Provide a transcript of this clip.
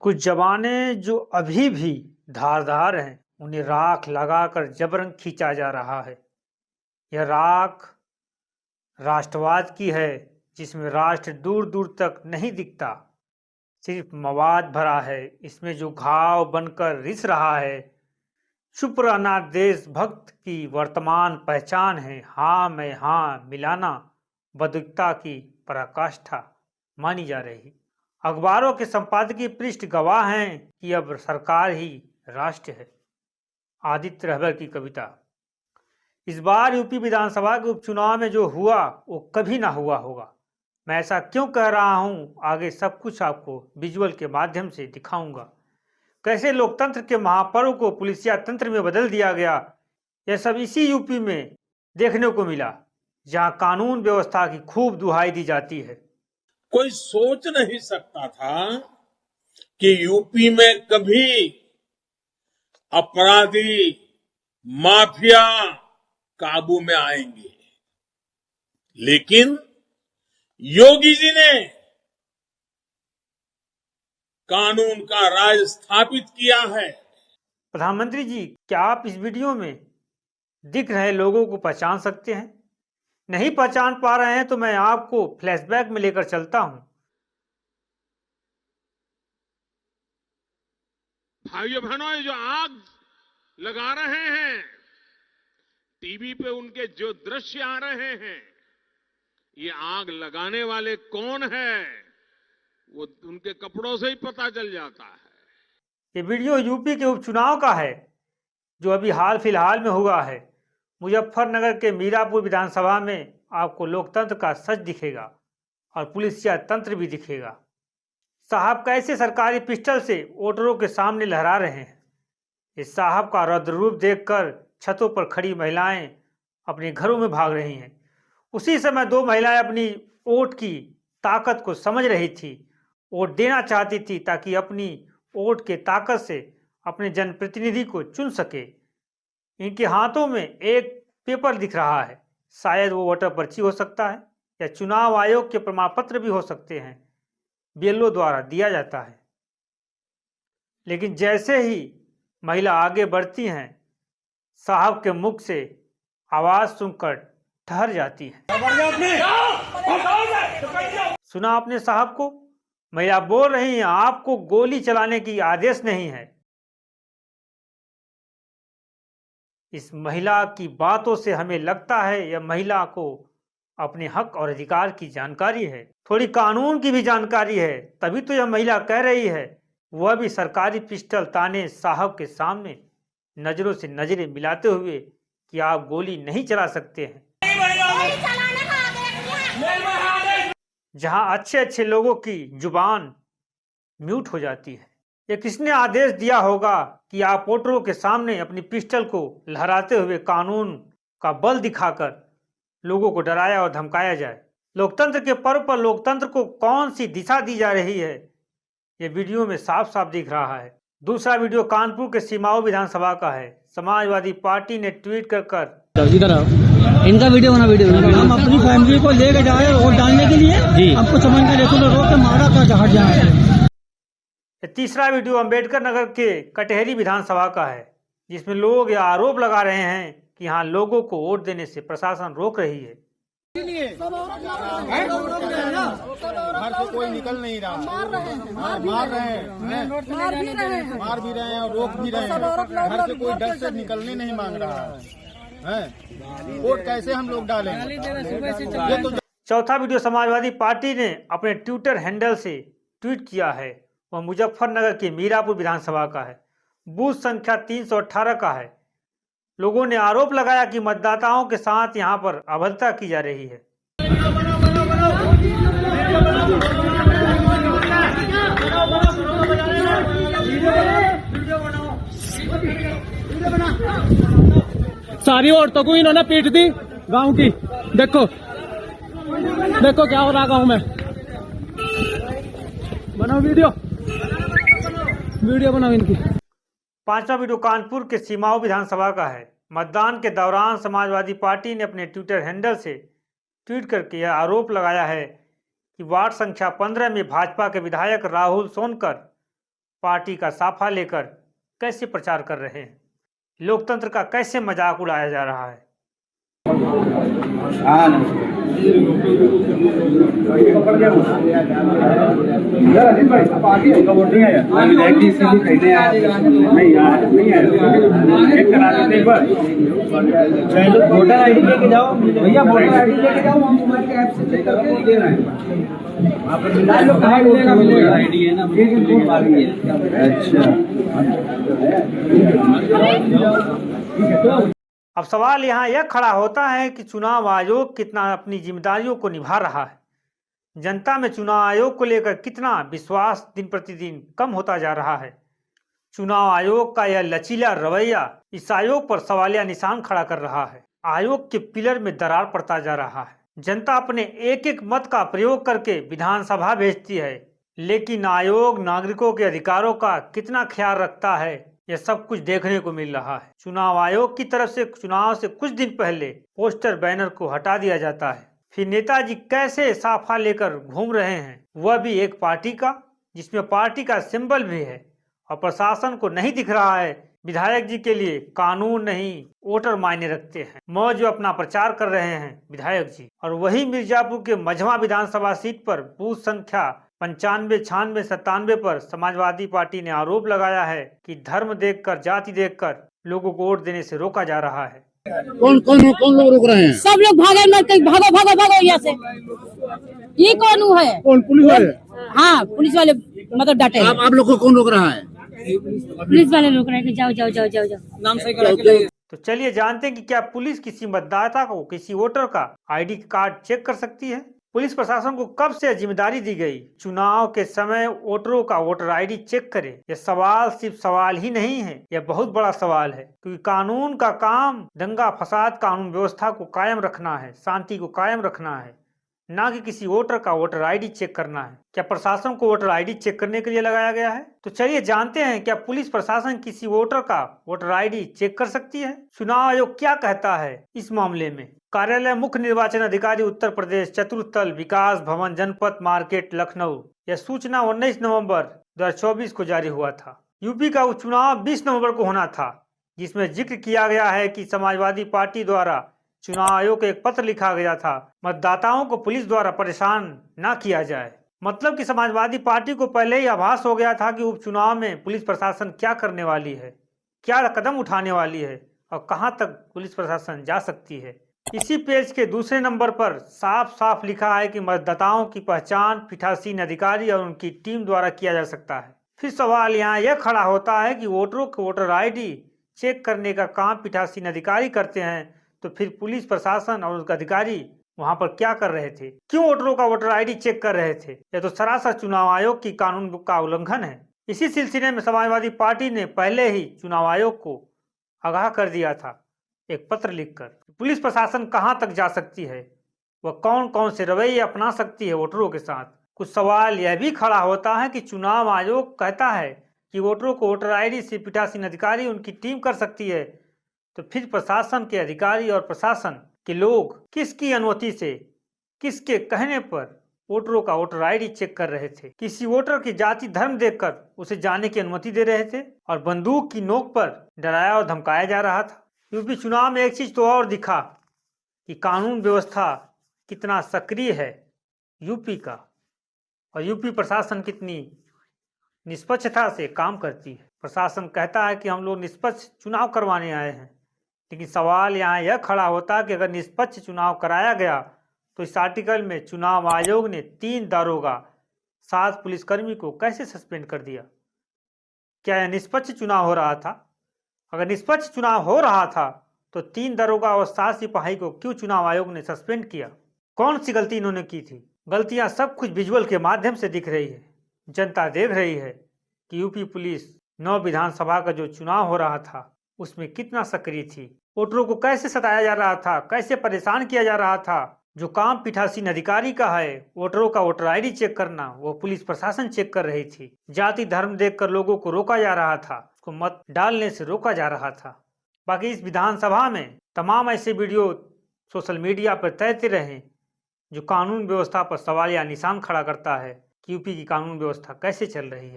कुछ जवाने जो अभी भी धारदार हैं, उन्हें राख लगाकर जबरन खींचा जा रहा है। यह राख राष्ट्रवाद की है, जिसमें राष्ट्र दूर दूर तक नहीं दिखता, सिर्फ मवाद भरा है। इसमें जो घाव बनकर रिस रहा है, चुप रहना देशभक्त की वर्तमान पहचान है। हाँ में हाँ मिलाना बौद्धिकता की पराकाष्ठा मानी जा रही। अखबारों के संपादकीय पृष्ठ गवाह हैं कि अब सरकार ही राष्ट्र है। आदित्य रहबर की कविता। इस बार यूपी विधानसभा के उपचुनाव में जो हुआ वो कभी ना हुआ होगा। मैं ऐसा क्यों कह रहा हूँ, आगे सब कुछ आपको विजुअल के माध्यम से दिखाऊंगा। कैसे लोकतंत्र के महापर्व को पुलिसिया तंत्र में बदल दिया गया, यह सब इसी यूपी में देखने को मिला, जहां कानून व्यवस्था की खूब दुहाई दी जाती है। कोई सोच नहीं सकता था कि यूपी में कभी अपराधी माफिया काबू में आएंगे, लेकिन योगी जी ने कानून का राज स्थापित किया है। प्रधानमंत्री जी, क्या आप इस वीडियो में दिख रहे लोगों को पहचान सकते हैं? नहीं पहचान पा रहे हैं तो मैं आपको फ्लैशबैक में लेकर चलता हूं। भाइयों बहनों, ये जो आग लगा रहे हैं, टीवी पे उनके जो दृश्य आ रहे हैं, ये आग लगाने वाले कौन है वो उनके कपड़ों से ही पता चल जाता है। ये वीडियो यूपी के उपचुनाव का है, जो अभी हाल फिलहाल में हुआ है। मुजफ्फरनगर के मीरापुर विधानसभा में आपको लोकतंत्र का सच दिखेगा और पुलिसिया तंत्र भी दिखेगा। साहब कैसे सरकारी पिस्टल से वोटरों के सामने लहरा रहे हैं। इस साहब का रौद्र रूप देखकर छतों पर खड़ी महिलाएं अपने घरों में भाग रही हैं। उसी समय दो महिलाएं अपनी वोट की ताकत को समझ रही थी, वोट देना चाहती थी ताकि अपनी वोट के ताकत से अपने जनप्रतिनिधि को चुन सके। इनके हाथों में एक पेपर दिख रहा है, शायद वो वोटर पर्ची हो सकता है या चुनाव आयोग के प्रमाण पत्र भी हो सकते हैं, बीएलओ द्वारा दिया जाता है। लेकिन जैसे ही महिला आगे बढ़ती हैं, साहब के मुख से आवाज सुनकर ठहर जाती है। सुना आपने साहब को? महिला बोल रही है, आपको गोली चलाने की आदेश नहीं है। इस महिला की बातों से हमें लगता है यह महिला को अपने हक और अधिकार की जानकारी है, थोड़ी कानून की भी जानकारी है, तभी तो यह महिला कह रही है, वह भी सरकारी पिस्टल ताने साहब के सामने नजरों से नजरें मिलाते हुए, कि आप गोली नहीं चला सकते हैं। जहां अच्छे अच्छे लोगों की जुबान म्यूट हो जाती है। ये किसने आदेश दिया होगा कि आप वोटरों के सामने अपनी पिस्टल को लहराते हुए कानून का बल दिखाकर लोगों को डराया और धमकाया जाए? लोकतंत्र के पर्व पर लोकतंत्र को कौन सी दिशा दी जा रही है, ये वीडियो में साफ साफ दिख रहा है। दूसरा वीडियो कानपुर के सिमाओ विधानसभा का है। समाजवादी पार्टी ने ट्वीट कर इनका वीडियो हम अपनी फैमिली को लेके जाए वोट डालने के लिए जी, हमको समझ में रोक के मारा का जहाज जाए। तीसरा वीडियो अंबेडकर नगर के कटहरी विधानसभा का है, जिसमें लोग यह आरोप लगा रहे हैं कि यहाँ लोगों को वोट देने से प्रशासन रोक रही है। घर से कोई निकल नहीं रहा, मार रहे हैं, मार भी रहे हैं और रोक भी रहे हैं। घर से कोई डर से निकलने नहीं मांग रहा है। वोट कैसे हम लोग डालेंगे? तो चौथा वीडियो समाजवादी पार्टी ने अपने ट्विटर हैंडल से ट्वीट किया है, वह मुजफ्फरनगर के मीरापुर विधानसभा का है, बूथ संख्या 318 का है। लोगों ने आरोप लगाया कि मतदाताओं के साथ यहां पर अभद्रता की जा रही है। सारी औरतों को इन्होंने पीट दी गांव की। देखो देखो क्या हो रहा गांव में। बनाओ वीडियो बनाओ इनकी। पांचवा वीडियो कानपुर के सिमाओ विधानसभा का है। मतदान के दौरान समाजवादी पार्टी ने अपने ट्विटर हैंडल से ट्वीट करके यह आरोप लगाया है कि वार्ड संख्या 15 में भाजपा के विधायक राहुल सोनकर पार्टी का साफा लेकर कैसे प्रचार कर रहे हैं, लोकतंत्र का कैसे मजाक उड़ाया जा रहा है। वोटर आईडी लेके जाओ भैया, वोटर आईडी लेके जाओ, हम मोबाइल के ऐप से चेक करके दे रहे हैं। आईडी है ना, अच्छा। अब सवाल यहाँ यह खड़ा होता है कि चुनाव आयोग कितना अपनी जिम्मेदारियों को निभा रहा है। जनता में चुनाव आयोग को लेकर कितना विश्वास दिन प्रतिदिन कम होता जा रहा है। चुनाव आयोग का यह लचीला रवैया इस आयोग पर सवालिया निशान खड़ा कर रहा है। आयोग के पिलर में दरार पड़ता जा रहा है। जनता अपने एक एक मत का प्रयोग करके विधानसभा भेजती है, लेकिन आयोग नागरिकों के अधिकारों का कितना ख्याल रखता है, यह सब कुछ देखने को मिल रहा है। चुनाव आयोग की तरफ से चुनाव से कुछ दिन पहले पोस्टर बैनर को हटा दिया जाता है, फिर नेताजी कैसे साफा लेकर घूम रहे हैं, वह भी एक पार्टी का, जिसमें पार्टी का सिंबल भी है, और प्रशासन को नहीं दिख रहा है। विधायक जी के लिए कानून नहीं वोटर मायने रखते हैं। मौज अपना प्रचार कर रहे हैं विधायक जी। और वही मिर्जापुर के मझवा विधानसभा सीट पर बूथ संख्या 95, 96, 97 पर समाजवादी पार्टी ने आरोप लगाया है कि धर्म देखकर, जाति देखकर लोगों को वोट देने से रोका जा रहा है। कौन लोग रोक रहे हैं? सब लोग भागे मत, भागो भागो भागो यहाँ से। ये कौन है? कौन पुलिस वाले? हाँ, पुलिस वाले मतलब डांटे। आप लोग को कौन रोक रहा है? पुलिस वाले रोक रहे हैं कि जाओ जाओ जाओ जाओ जाओ। नाम सही करा के तो चलिए जानते हैं कि क्या पुलिस किसी मतदाता को, किसी वोटर का आईडी कार्ड चेक कर सकती है। पुलिस प्रशासन को कब से जिम्मेदारी दी गई चुनाव के समय वोटरों का वोटर आईडी चेक करे? यह सवाल सिर्फ सवाल ही नहीं है, यह बहुत बड़ा सवाल है, क्योंकि कानून का काम दंगा फसाद, कानून व्यवस्था को कायम रखना है, शांति को कायम रखना है, ना कि किसी वोटर का वोटर आईडी चेक करना है। क्या प्रशासन को वोटर आईडी चेक करने के लिए लगाया गया है? तो चलिए जानते हैं, क्या पुलिस प्रशासन किसी वोटर का वोटर आईडी चेक कर सकती है? चुनाव आयोग क्या कहता है इस मामले में? कार्यालय मुख्य निर्वाचन अधिकारी उत्तर प्रदेश, चतुर्थल विकास भवन, जनपद मार्केट, लखनऊ। यह सूचना 19 नवंबर 2024 को जारी हुआ था। यूपी का उपचुनाव 20 नवंबर को होना था, जिसमें जिक्र किया गया है कि समाजवादी पार्टी द्वारा चुनाव आयोग को एक पत्र लिखा गया था, मतदाताओं को पुलिस द्वारा परेशान न किया जाए। मतलब कि समाजवादी पार्टी को पहले ही आभास हो गया था कि उपचुनाव में पुलिस प्रशासन क्या करने वाली है, क्या कदम उठाने वाली है और कहां तक पुलिस प्रशासन जा सकती है। इसी पेज के दूसरे नंबर पर साफ साफ लिखा है कि मतदाताओं की पहचान पीठासीन अधिकारी और उनकी टीम द्वारा किया जा सकता है। फिर सवाल यहाँ यह खड़ा होता है कि वोटरों को वोटर आईडी चेक करने का काम पीठासीन अधिकारी करते हैं, तो फिर पुलिस प्रशासन और उसके अधिकारी वहां पर क्या कर रहे थे? क्यों वोटरों का वोटर आईडी चेक कर रहे थे? यह तो सरासर चुनाव आयोग की कानून का उल्लंघन है। इसी सिलसिले में समाजवादी पार्टी ने पहले ही चुनाव आयोग को आगाह कर दिया था, एक पत्र लिखकर। पुलिस प्रशासन कहां तक जा सकती है, वह कौन कौन से रवैये अपना सकती है वोटरों के साथ। कुछ सवाल यह भी खड़ा होता है कि चुनाव आयोग कहता है कि वोटरों को वोटर आईडी से पीठासीन अधिकारी उनकी टीम कर सकती है, तो फिर प्रशासन के अधिकारी और प्रशासन के लोग किसकी अनुमति से, किसके कहने पर वोटरों का वोटर आईडी चेक कर रहे थे? किसी वोटर की जाति धर्म देखकर उसे जाने की अनुमति दे रहे थे और बंदूक की नोक पर डराया और धमकाया जा रहा था। यूपी चुनाव में एक चीज तो और दिखा कि कानून व्यवस्था कितना सक्रिय है यूपी का, और यूपी प्रशासन कितनी निष्पक्षता से काम करती है। प्रशासन कहता है कि हम लोग निष्पक्ष चुनाव करवाने आए हैं, लेकिन सवाल यहाँ यह खड़ा होता कि अगर निष्पक्ष चुनाव कराया गया तो इस आर्टिकल में चुनाव आयोग ने 3 दारोगा 7 पुलिसकर्मी को कैसे सस्पेंड कर दिया? क्या यह निष्पक्ष चुनाव हो रहा था? अगर निष्पक्ष चुनाव हो रहा था तो 3 दारोगा और 7 सिपाही को क्यों चुनाव आयोग ने सस्पेंड किया? कौन सी गलती इन्होंने की थी? गलतियां सब कुछ विजुअल के माध्यम से दिख रही है। जनता देख रही है कि यूपी पुलिस 9 विधानसभा का जो चुनाव हो रहा था उसमें कितना सक्रिय थी। वोटरों को कैसे सताया जा रहा था, कैसे परेशान किया जा रहा था। जो काम पीठासीन अधिकारी का है, वोटरों का वोटर आईडी चेक करना, वो पुलिस प्रशासन चेक कर रही थी। जाति धर्म देखकर लोगों को रोका जा रहा था, उसको मत डालने से रोका जा रहा था। बाकी इस विधानसभा में तमाम ऐसे वीडियो सोशल मीडिया पर तैरते रहे जो कानून व्यवस्था पर सवाल या निशान खड़ा करता है कि यूपी की कानून व्यवस्था कैसे चल रही है।